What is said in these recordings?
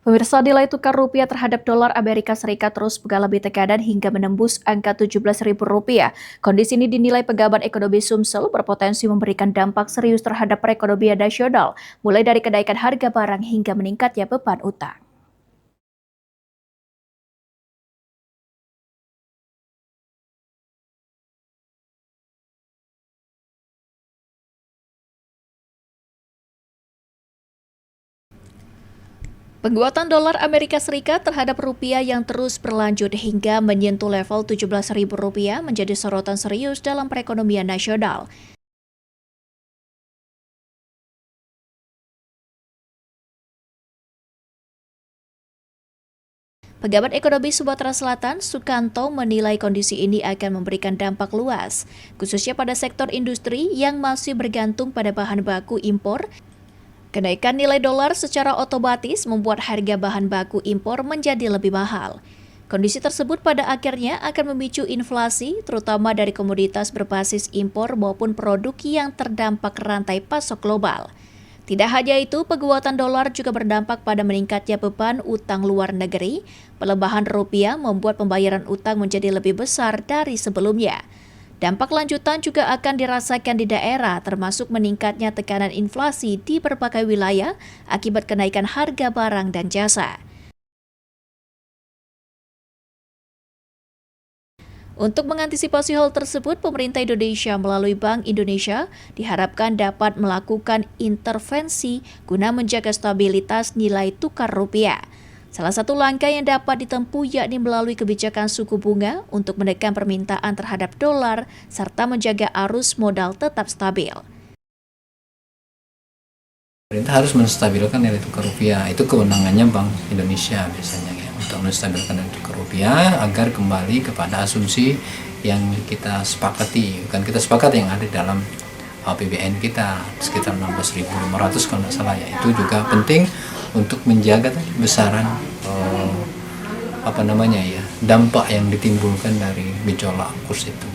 Pemirsa, nilai tukar rupiah terhadap dolar Amerika Serikat terus mengalami tekanan hingga menembus angka Rp17.000. Kondisi ini dinilai Pegabat Ekonomi Sumsel berpotensi memberikan dampak serius terhadap perekonomian nasional, mulai dari kenaikan harga barang hingga meningkatnya beban utang. Penguatan dolar Amerika Serikat terhadap rupiah yang terus berlanjut hingga menyentuh level Rp17.000 menjadi sorotan serius dalam perekonomian nasional. Pejabat Ekonomi Sumatera Selatan, Sukanto, menilai kondisi ini akan memberikan dampak luas, khususnya pada sektor industri yang masih bergantung pada bahan baku impor. Kenaikan nilai dolar secara otomatis membuat harga bahan baku impor menjadi lebih mahal. Kondisi tersebut pada akhirnya akan memicu inflasi, terutama dari komoditas berbasis impor maupun produk yang terdampak rantai pasok global. Tidak hanya itu, penguatan dolar juga berdampak pada meningkatnya beban utang luar negeri. Pelemahan rupiah membuat pembayaran utang menjadi lebih besar dari sebelumnya. Dampak lanjutan juga akan dirasakan di daerah, termasuk meningkatnya tekanan inflasi di berbagai wilayah akibat kenaikan harga barang dan jasa. Untuk mengantisipasi hal tersebut, pemerintah Indonesia melalui Bank Indonesia diharapkan dapat melakukan intervensi guna menjaga stabilitas nilai tukar rupiah. Salah satu langkah yang dapat ditempuh yakni melalui kebijakan suku bunga untuk menekan permintaan terhadap dolar serta menjaga arus modal tetap stabil. Pemerintah harus menstabilkan nilai tukar rupiah, itu kewenangannya Bank Indonesia biasanya ya, untuk menstabilkan nilai tukar rupiah agar kembali kepada asumsi yang kita sepakati, bukan kita sepakat yang ada di dalam APBN kita sekitar 16.500 kalau nggak salah ya. Itu juga penting untuk menjaga besaran dampak yang ditimbulkan dari gejolak kurs itu.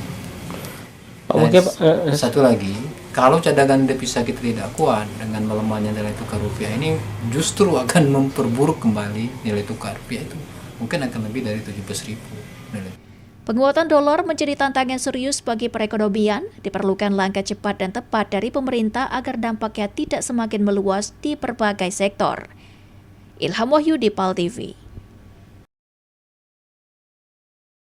Satu lagi, kalau cadangan devisa kita tidak kuat dengan melemahnya nilai tukar rupiah ini justru akan memperburuk kembali nilai tukar rupiah itu. Mungkin akan lebih dari 17.000 nilai. Penguatan dolar menjadi tantangan serius bagi perekonomian. Diperlukan langkah cepat dan tepat dari pemerintah agar dampaknya tidak semakin meluas di berbagai sektor. Ilham Wahyudi, PAL TV.